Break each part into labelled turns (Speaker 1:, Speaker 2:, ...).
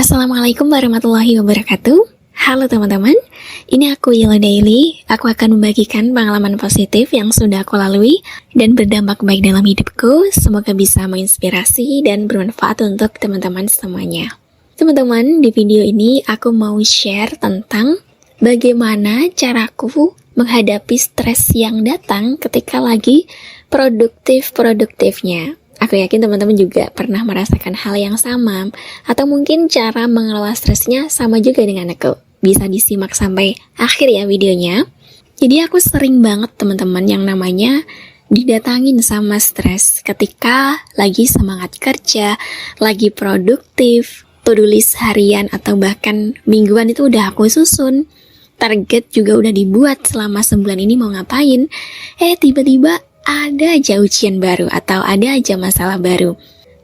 Speaker 1: Assalamualaikum warahmatullahi wabarakatuh. Halo teman-teman, ini aku Yela Daily. Aku akan membagikan pengalaman positif yang sudah aku lalui dan berdampak baik dalam hidupku. Semoga bisa menginspirasi dan bermanfaat untuk teman-teman semuanya. Teman-teman, di video ini aku mau share tentang bagaimana caraku menghadapi stres yang datang ketika lagi produktifnya. Aku yakin teman-teman juga pernah merasakan hal yang sama, atau mungkin cara mengelola stresnya sama juga dengan aku. Bisa disimak sampai akhir ya videonya. Jadi aku sering banget teman-teman yang namanya didatangin sama stres ketika lagi semangat kerja, lagi produktif, to-do list harian atau bahkan mingguan itu udah aku susun. Target juga udah dibuat selama sebulan ini mau ngapain. Tiba-tiba ada aja ujian baru atau ada aja masalah baru.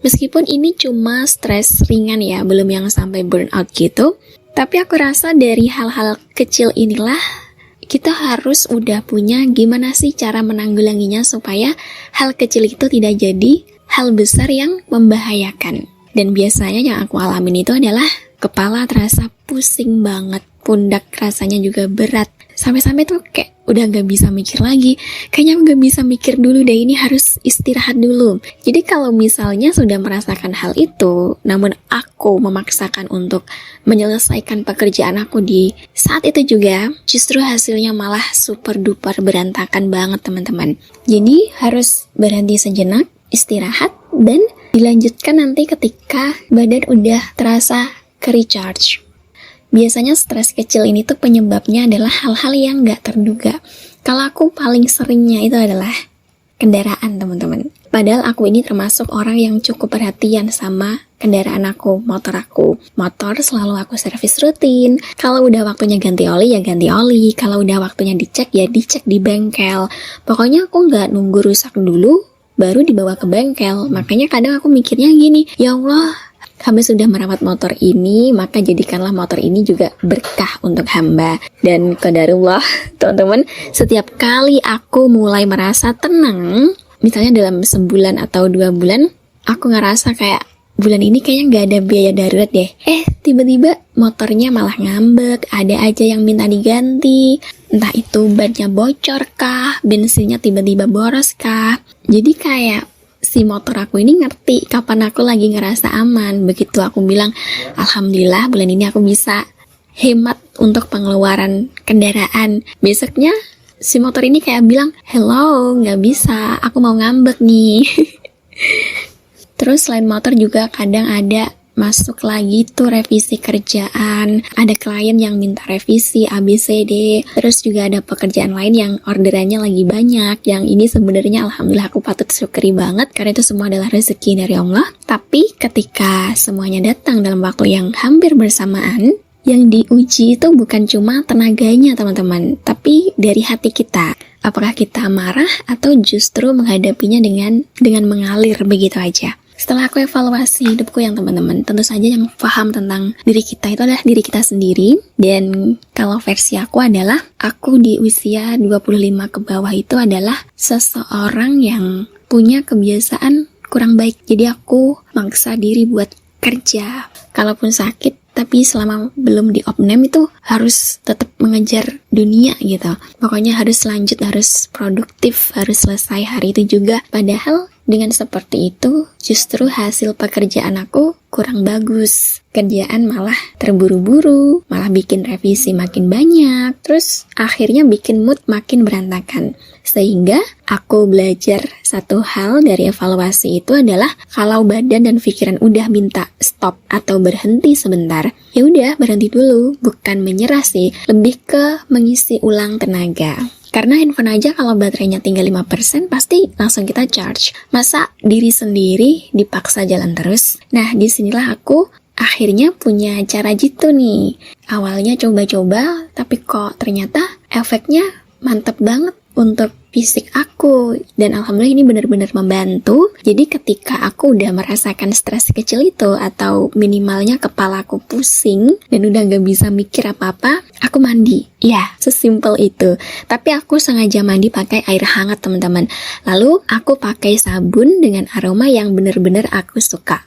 Speaker 1: Meskipun ini cuma stres ringan ya, belum yang sampai burnout gitu. Tapi aku rasa dari hal-hal kecil inilah kita harus udah punya gimana sih cara menanggulanginya supaya hal kecil itu tidak jadi hal besar yang membahayakan. Dan biasanya yang aku alamin itu adalah kepala terasa pusing banget, pundak rasanya juga berat. Sampai-sampai tuh kayak udah gak bisa mikir lagi. Kayaknya gak bisa mikir dulu deh, ini harus istirahat dulu. Jadi kalau misalnya sudah merasakan hal itu, namun aku memaksakan untuk menyelesaikan pekerjaan aku di saat itu juga, justru hasilnya malah super duper berantakan banget teman-teman. Jadi harus berhenti sejenak, istirahat, dan dilanjutkan nanti ketika badan udah terasa ke-recharge. Biasanya stres kecil ini tuh penyebabnya adalah hal-hal yang gak terduga. Kalau aku paling seringnya itu adalah kendaraan teman-teman. Padahal aku ini termasuk orang yang cukup perhatian sama kendaraan aku, motor aku. Motor selalu aku servis rutin. Kalau udah waktunya ganti oli ya ganti oli. Kalau udah waktunya dicek ya dicek di bengkel. Pokoknya aku gak nunggu rusak dulu baru dibawa ke bengkel. Makanya kadang aku mikirnya gini, ya Allah, hamba sudah merawat motor ini, maka jadikanlah motor ini juga berkah untuk hamba. Dan qadarullah, teman-teman, setiap kali aku mulai merasa tenang, misalnya dalam sebulan atau 2 bulan, aku ngerasa kayak bulan ini kayaknya gak ada biaya darurat deh. Tiba-tiba motornya malah ngambek, ada aja yang minta diganti. Entah itu bannya bocor kah, bensinnya tiba-tiba boros kah. Jadi kayak si motor aku ini ngerti kapan aku lagi ngerasa aman. Begitu aku bilang, alhamdulillah bulan ini aku bisa hemat untuk pengeluaran kendaraan. Besoknya si motor ini kayak bilang, hello, gak bisa, aku mau ngambek nih. Terus selain motor juga kadang ada masuk lagi tuh revisi kerjaan. Ada klien yang minta revisi ABCD. Terus juga ada pekerjaan lain yang orderannya lagi banyak. Yang ini sebenarnya alhamdulillah aku patut syukuri banget karena itu semua adalah rezeki dari Allah. Tapi ketika semuanya datang dalam waktu yang hampir bersamaan, yang diuji itu bukan cuma tenaganya teman-teman, tapi dari hati kita. Apakah kita marah atau justru menghadapinya dengan mengalir begitu aja. Setelah aku evaluasi hidupku yang teman-teman, tentu saja yang paham tentang diri kita itu adalah diri kita sendiri. Dan kalau versi aku adalah, aku di usia 25 ke bawah itu adalah seseorang yang punya kebiasaan kurang baik. Jadi aku maksa diri buat kerja. Kalaupun sakit, tapi selama belum di opname itu harus tetap mengejar dunia gitu. Pokoknya harus lanjut, harus produktif, harus selesai hari itu juga. Padahal dengan seperti itu, justru hasil pekerjaan aku kurang bagus. Kerjaan malah terburu-buru, malah bikin revisi makin banyak, terus akhirnya bikin mood makin berantakan. Sehingga aku belajar satu hal dari evaluasi itu adalah kalau badan dan pikiran udah minta stop atau berhenti sebentar, ya udah berhenti dulu, bukan menyerah sih, lebih ke mengisi ulang tenaga. Karena handphone aja kalau baterainya tinggal 5% pasti langsung kita charge. Masa diri sendiri dipaksa jalan terus? Nah, disinilah aku akhirnya punya cara jitu nih. Awalnya coba-coba, tapi kok ternyata efeknya mantap banget untuk fisik aku. Dan alhamdulillah ini benar-benar membantu. Jadi ketika aku udah merasakan stres kecil itu, atau minimalnya kepalaku pusing dan udah gak bisa mikir apa-apa, aku mandi. Ya, sesimpel itu. Tapi aku sengaja mandi pakai air hangat teman-teman. Lalu aku pakai sabun dengan aroma yang benar-benar aku suka.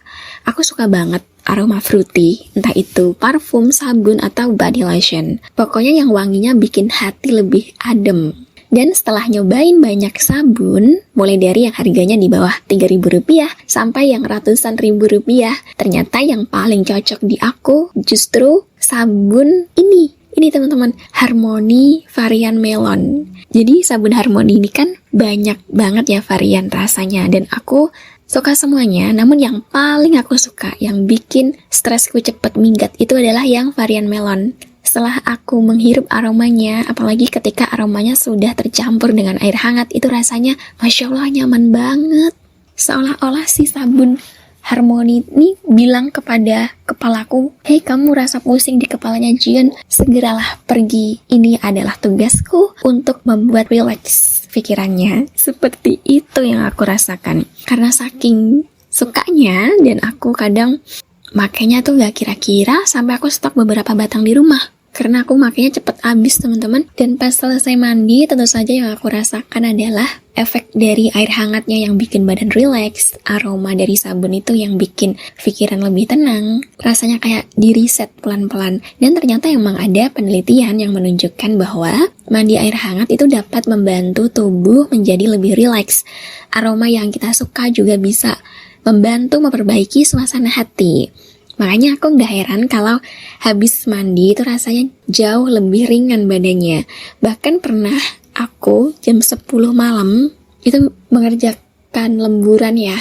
Speaker 1: Aku suka banget aroma fruity, entah itu parfum, sabun, atau body lotion. Pokoknya yang wanginya bikin hati lebih adem. Dan setelah nyobain banyak sabun, mulai dari yang harganya di bawah Rp3.000 sampai yang ratusan ribu rupiah, ternyata yang paling cocok di aku justru sabun ini. Ini teman-teman, Harmony varian melon. Jadi sabun Harmony ini kan banyak banget ya varian rasanya, dan aku suka semuanya. Namun yang paling aku suka, yang bikin stresku cepet minggat, itu adalah yang varian melon. Setelah aku menghirup aromanya, apalagi ketika aromanya sudah tercampur dengan air hangat, itu rasanya Masya Allah nyaman banget. Seolah-olah si sabun Harmony ini bilang kepada kepalaku, "Hei kamu rasa pusing di kepalanya Jion, segeralah pergi. Ini adalah tugasku untuk membuat rileks pikirannya." Seperti itu yang aku rasakan. Karena saking sukanya, dan aku kadang makanya tuh gak kira-kira sampai aku stok beberapa batang di rumah. Karena aku makanya cepet habis teman-teman. Dan pas selesai mandi, tentu saja yang aku rasakan adalah efek dari air hangatnya yang bikin badan rileks, aroma dari sabun itu yang bikin pikiran lebih tenang, rasanya kayak di reset pelan-pelan. Dan ternyata emang ada penelitian yang menunjukkan bahwa mandi air hangat itu dapat membantu tubuh menjadi lebih rileks. Aroma yang kita suka juga bisa membantu memperbaiki suasana hati. Makanya aku gak heran kalau habis mandi itu rasanya jauh lebih ringan badannya. Bahkan pernah aku jam 10 malam itu mengerjakan lemburan ya.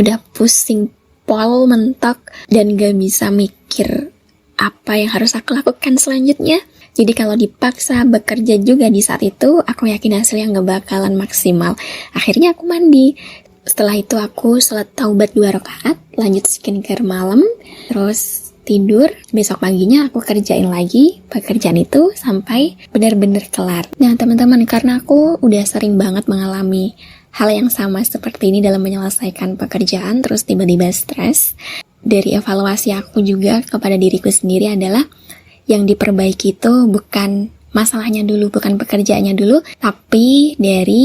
Speaker 1: Udah pusing pol mentok dan gak bisa mikir apa yang harus aku lakukan selanjutnya. Jadi kalau dipaksa bekerja juga di saat itu, aku yakin hasilnya gak bakalan maksimal. Akhirnya aku mandi. Setelah itu aku sholat taubat 2 rakaat, lanjut skincare malam, terus tidur. Besok paginya aku kerjain lagi pekerjaan itu sampai benar-benar kelar. Nah teman-teman, karena aku udah sering banget mengalami hal yang sama seperti ini dalam menyelesaikan pekerjaan, terus tiba-tiba stres, dari evaluasi aku juga kepada diriku sendiri adalah yang diperbaiki itu bukan masalahnya dulu, bukan pekerjaannya dulu, tapi dari.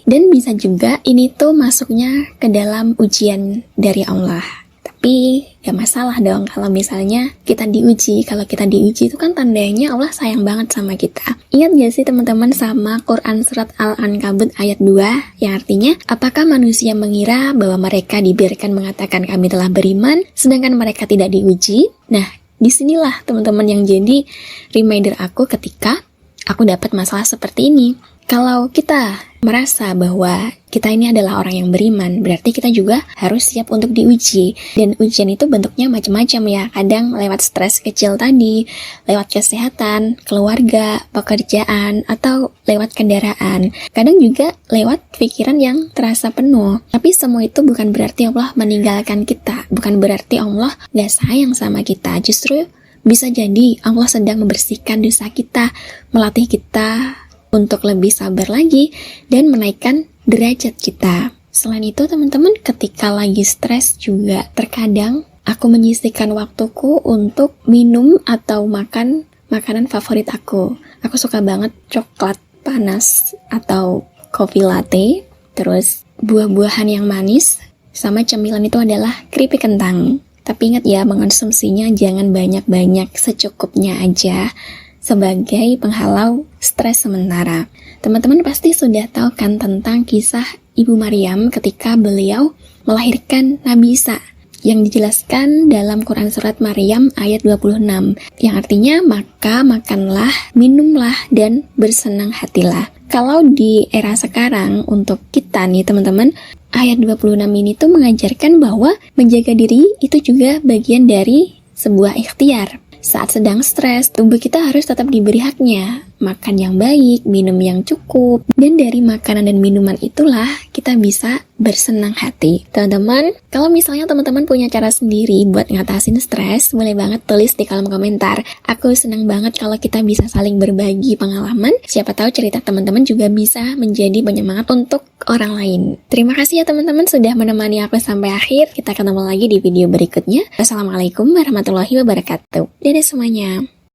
Speaker 1: Dan bisa juga ini tuh masuknya ke dalam ujian dari Allah. Tapi gak masalah dong kalau misalnya kita diuji. Kalau kita diuji itu kan tandanya Allah sayang banget sama kita. Ingat gak sih teman-teman sama Quran surat Al-Ankabut ayat 2 yang artinya, apakah manusia mengira bahwa mereka dibiarkan mengatakan kami telah beriman sedangkan mereka tidak diuji? Nah, disinilah teman-teman yang jadi reminder aku ketika aku dapat masalah seperti ini. Kalau kita merasa bahwa kita ini adalah orang yang beriman, berarti kita juga harus siap untuk diuji. Dan ujian itu bentuknya macam-macam ya. Kadang lewat stres kecil tadi, lewat kesehatan, keluarga, pekerjaan, atau lewat kendaraan. Kadang juga lewat pikiran yang terasa penuh. Tapi semua itu bukan berarti Allah meninggalkan kita. Bukan berarti Allah gak sayang sama kita. Justru bisa jadi Allah sedang membersihkan dosa kita, melatih kita untuk lebih sabar lagi dan menaikkan derajat kita. Selain itu teman-teman, ketika lagi stres juga terkadang aku menyisihkan waktuku untuk minum atau makan makanan favorit aku. Aku suka banget coklat panas atau coffee latte, terus buah-buahan yang manis, sama cemilan itu adalah keripik kentang. Tapi ingat ya, mengonsumsinya jangan banyak-banyak, secukupnya aja, sebagai penghalau stres sementara. Teman-teman pasti sudah tahu kan tentang kisah Ibu Maryam ketika beliau melahirkan Nabi Isa, yang dijelaskan dalam Quran surat Maryam ayat 26, yang artinya maka makanlah, minumlah, dan bersenang hatilah. Kalau di era sekarang untuk kita nih teman-teman, ayat 26 ini tuh mengajarkan bahwa menjaga diri itu juga bagian dari sebuah ikhtiar. Saat sedang stres, tubuh kita harus tetap diberi haknya. Makan yang baik, minum yang cukup, dan dari makanan dan minuman itulah kita bisa bersenang hati. Teman-teman, kalau misalnya teman-teman punya cara sendiri buat ngatasin stres, boleh banget tulis di kolom komentar. Aku senang banget kalau kita bisa saling berbagi pengalaman. Siapa tahu cerita teman-teman juga bisa menjadi penyemangat untuk orang lain. Terima kasih ya teman-teman sudah menemani aku sampai akhir. Kita ketemu lagi di video berikutnya. Wassalamualaikum warahmatullahi wabarakatuh. Dadah semuanya.